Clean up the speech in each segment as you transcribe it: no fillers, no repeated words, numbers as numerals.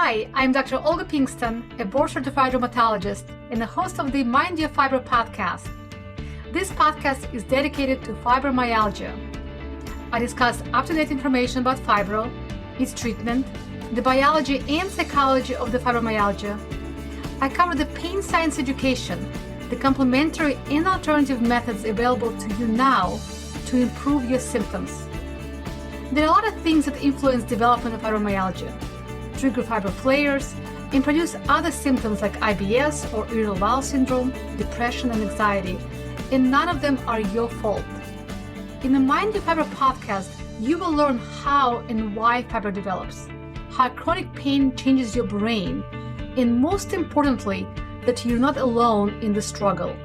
Hi, I'm Dr. Olga Pinkston, a board-certified rheumatologist and the host of the Mind Your Fibro podcast. This podcast is dedicated to fibromyalgia. I discuss up-to-date information about fibro, its treatment, the biology and psychology of the fibromyalgia. I cover the pain science education, the complementary and alternative methods available to you now to improve your symptoms. There are a lot of things that influence development of fibromyalgia, trigger fibro flares, and produce other symptoms like IBS or irritable bowel syndrome, depression, and anxiety, and none of them are your fault. In the Mind Your Fibro podcast, you will learn how and why fibro develops, how chronic pain changes your brain, and most importantly, that you're not alone in the struggle,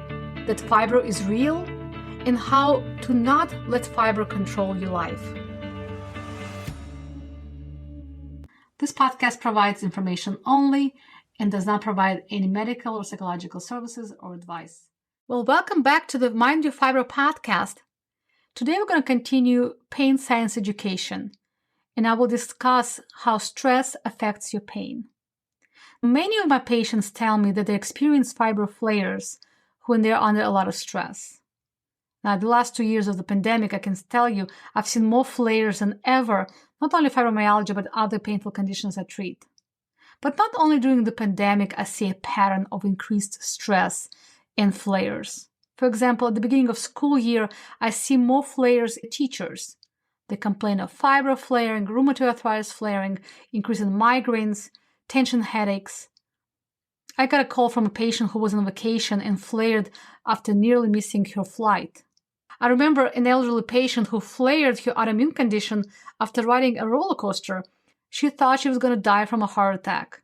that fibro is real, and how to not let fibro control your life. This podcast provides information only and does not provide any medical or psychological services or advice. Well, welcome back to the Mind Your Fibro podcast. Today we're going to continue pain science education, and I will discuss how stress affects your pain. Many of my patients tell me that they experience fibro flares when they're under a lot of stress. Now, the last 2 years of the pandemic, I can tell you, I've seen more flares than ever, not only fibromyalgia, but other painful conditions I treat. But not only during the pandemic, I see a pattern of increased stress and flares. For example, at the beginning of school year, I see more flares in teachers. They complain of fibro flaring, rheumatoid arthritis flaring, increase in migraines, tension headaches. I got a call from a patient who was on vacation and flared after nearly missing her flight. I remember an elderly patient who flared her autoimmune condition after riding a roller coaster. She thought she was going to die from a heart attack.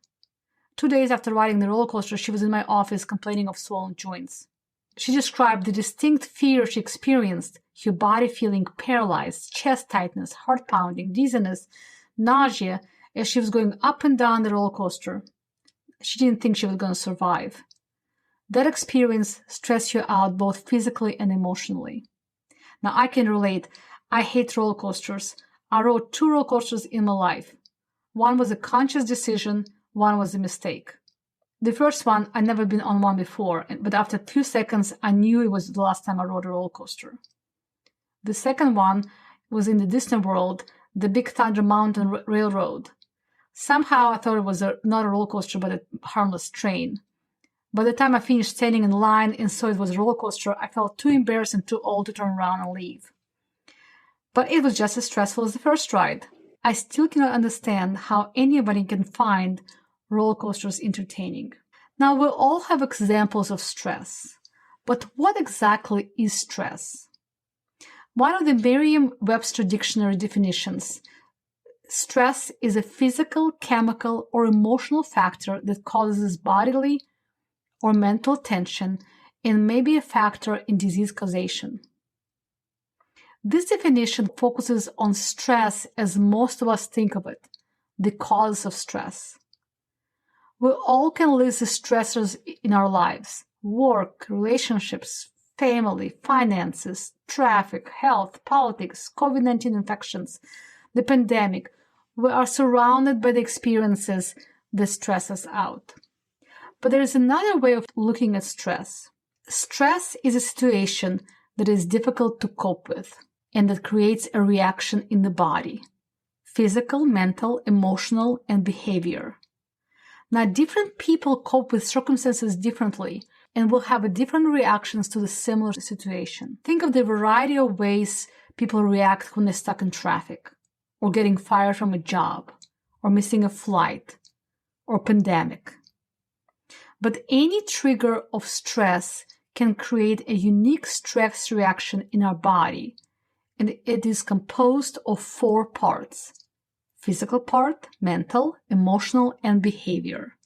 2 days after riding the roller coaster, she was in my office complaining of swollen joints. She described the distinct fear she experienced, her body feeling paralyzed, chest tightness, heart pounding, dizziness, nausea as she was going up and down the roller coaster. She didn't think she was going to survive. That experience stressed her out both physically and emotionally. Now, I can relate. I hate roller coasters. I rode 2 roller coasters in my life. One was a conscious decision, one was a mistake. The first one, I'd never been on one before, but after a few seconds, I knew it was the last time I rode a roller coaster. The second one was in the Disney World, the Big Thunder Mountain Railroad. Somehow, I thought it was not a roller coaster, but a harmless train. By the time I finished standing in line and saw it was a roller coaster, I felt too embarrassed and too old to turn around and leave. But it was just as stressful as the first ride. I still cannot understand how anybody can find roller coasters entertaining. Now, we all have examples of stress. But what exactly is stress? One of the Merriam-Webster dictionary definitions, stress is a physical, chemical, or emotional factor that causes bodily or mental tension and may be a factor in disease causation. This definition focuses on stress as most of us think of it, the cause of stress. We all can list the stressors in our lives: work, relationships, family, finances, traffic, health, politics, COVID-19 infections, the pandemic. We are surrounded by the experiences that stress us out. But there is another way of looking at stress. Stress is a situation that is difficult to cope with and that creates a reaction in the body: physical, mental, emotional, and behavior. Now, different people cope with circumstances differently and will have different reactions to the similar situation. Think of the variety of ways people react when they're stuck in traffic, or getting fired from a job, or missing a flight, or pandemic. But any trigger of stress can create a unique stress reaction in our body, and it is composed of 4 parts: physical part, mental, emotional, and behavior.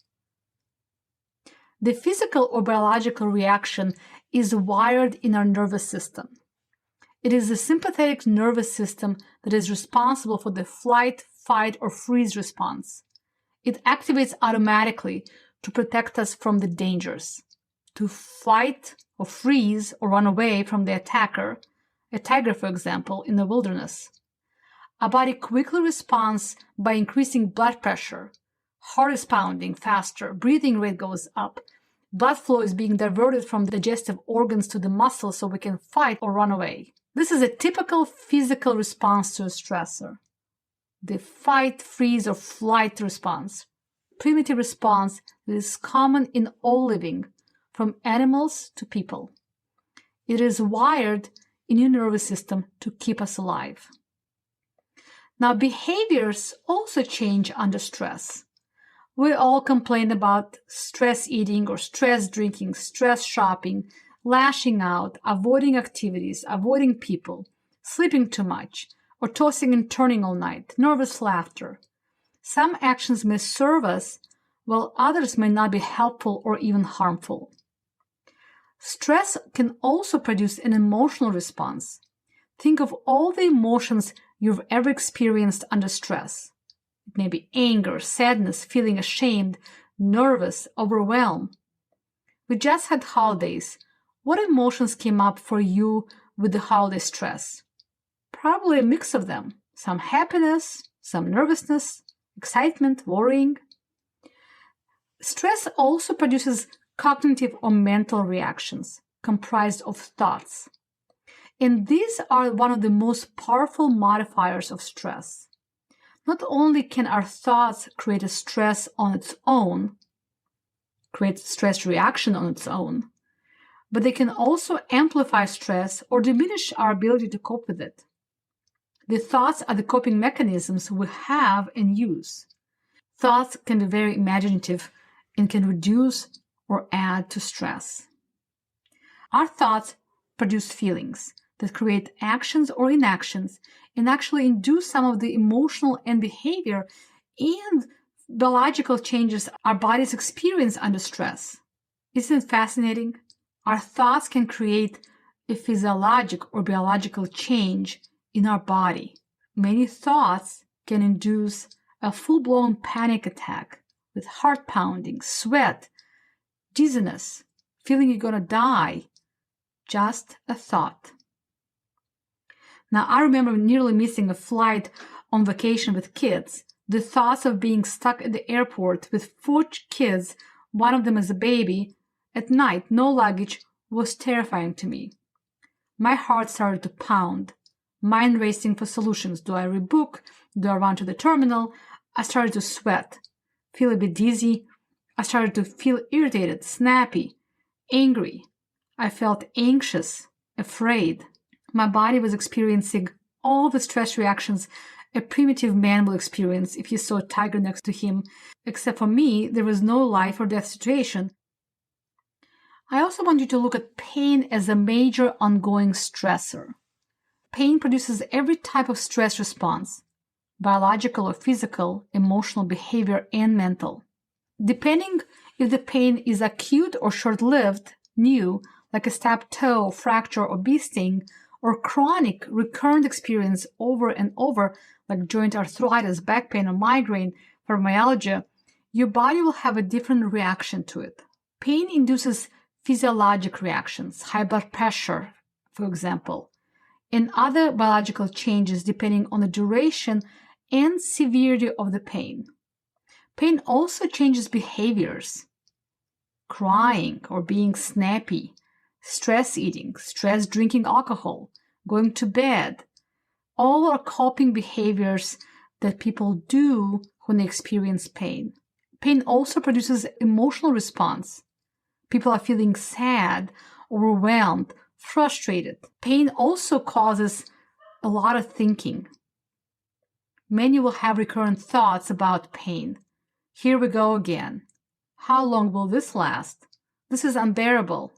The physical or biological reaction is wired in our nervous system. It is the sympathetic nervous system that is responsible for the flight, fight, or freeze response. It activates automatically to protect us from the dangers, to fight or freeze or run away from the attacker, a tiger, for example, in the wilderness. Our body quickly responds by increasing blood pressure, Heart is pounding faster, breathing rate goes up, blood flow is being diverted from the digestive organs to the muscles so we can fight or run away. This is a typical physical response to a stressor. The fight, freeze, or flight response. Primitive response that is common in all living, from animals to people. It is wired in your nervous system to keep us alive. Now, behaviors also change under stress. We all complain about stress eating or stress drinking, stress shopping, lashing out, avoiding activities, avoiding people, sleeping too much, or tossing and turning all night, nervous laughter. Some actions may serve us, while others may not be helpful or even harmful. Stress can also produce an emotional response. Think of all the emotions you've ever experienced under stress. It may be anger, sadness, feeling ashamed, nervous, overwhelmed. We just had holidays. What emotions came up for you with the holiday stress? Probably a mix of them. Some happiness, some nervousness, excitement, worrying. Stress also produces cognitive or mental reactions comprised of thoughts. And these are one of the most powerful modifiers of stress. Not only can our thoughts create a stress on its own, create stress reaction on its own, but they can also amplify stress or diminish our ability to cope with it. The thoughts are the coping mechanisms we have and use. Thoughts can be very imaginative and can reduce or add to stress. Our thoughts produce feelings that create actions or inactions and actually induce some of the emotional and behavior and biological changes our bodies experience under stress. Isn't it fascinating? Our thoughts can create a physiologic or biological change in our body. Many thoughts can induce a full-blown panic attack with heart pounding, sweat, dizziness, feeling you're going to die. Just a thought. Now, I remember nearly missing a flight on vacation with kids. The thoughts of being stuck at the airport with 4 kids, one of them as a baby, at night, no luggage, was terrifying to me. My heart started to pound, mind racing for solutions. Do I rebook? Do I run to the terminal? I started to sweat, feel a bit dizzy. I started to feel irritated, snappy, angry. I felt anxious, afraid. My body was experiencing all the stress reactions a primitive man will experience if he saw a tiger next to him. Except for me, there was no life or death situation. I also want you to look at pain as a major ongoing stressor. Pain produces every type of stress response, biological or physical, emotional, behavior, and mental. Depending if the pain is acute or short-lived, new, like a stubbed toe, fracture, or bee sting, or chronic, recurrent experience over and over, like joint arthritis, back pain, or migraine, fibromyalgia, your body will have a different reaction to it. Pain induces physiologic reactions, high blood pressure, for example, and other biological changes depending on the duration and severity of the pain. Pain also changes behaviors. Crying or being snappy, stress eating, stress drinking alcohol, going to bed, all are coping behaviors that people do when they experience pain. Pain also produces emotional response. People are feeling sad, overwhelmed, frustrated. Pain also causes a lot of thinking. Many will have recurrent thoughts about pain. Here we go again. How long will this last? This is unbearable.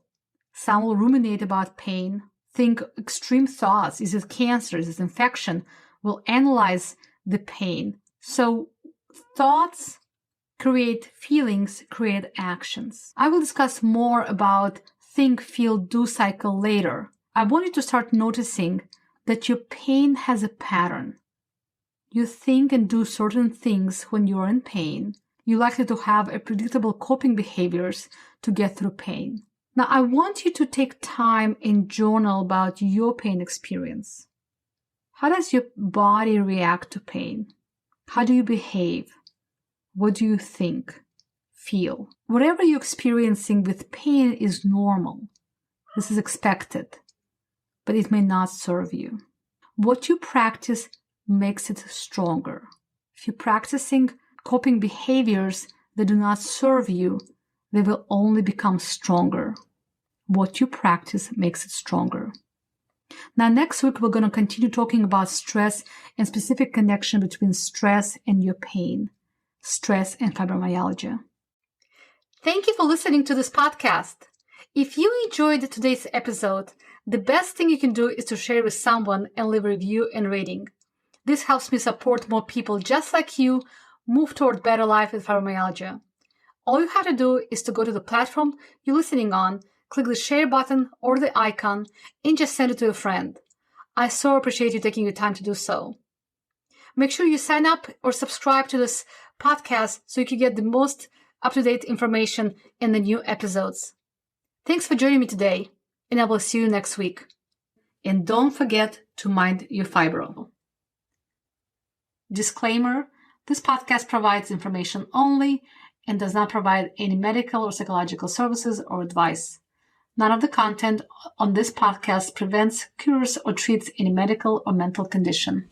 Some will ruminate about pain, think extreme thoughts. Is it cancer? Is it infection? Will analyze the pain. So thoughts create feelings, create actions. I will discuss more about think, feel, do cycle later. I want you to start noticing that your pain has a pattern. You think and do certain things when you are in pain. You're likely to have a predictable coping behaviors to get through pain. Now, I want you to take time and journal about your pain experience. How does your body react to pain? How do you behave? What do you think? Feel? Whatever you're experiencing with pain is normal. This is expected, but it may not serve you. What you practice makes it stronger. If you're practicing coping behaviors that do not serve you, they will only become stronger. What you practice makes it stronger. Now, next week, we're going to continue talking about stress and specific connection between stress and your pain, stress and fibromyalgia. Thank you for listening to this podcast. If you enjoyed today's episode, the best thing you can do is to share with someone and leave a review and rating. This helps me support more people just like you move toward better life with fibromyalgia. All you have to do is to go to the platform you're listening on, click the share button or the icon, and just send it to a friend. I so appreciate you taking your time to do so. Make sure you sign up or subscribe to this podcast so you can get the most up-to-date information in the new episodes. Thanks for joining me today, and I will see you next week. And don't forget to mind your fibro. Disclaimer, this podcast provides information only and does not provide any medical or psychological services or advice. None of the content on this podcast prevents, cures, or treats any medical or mental condition.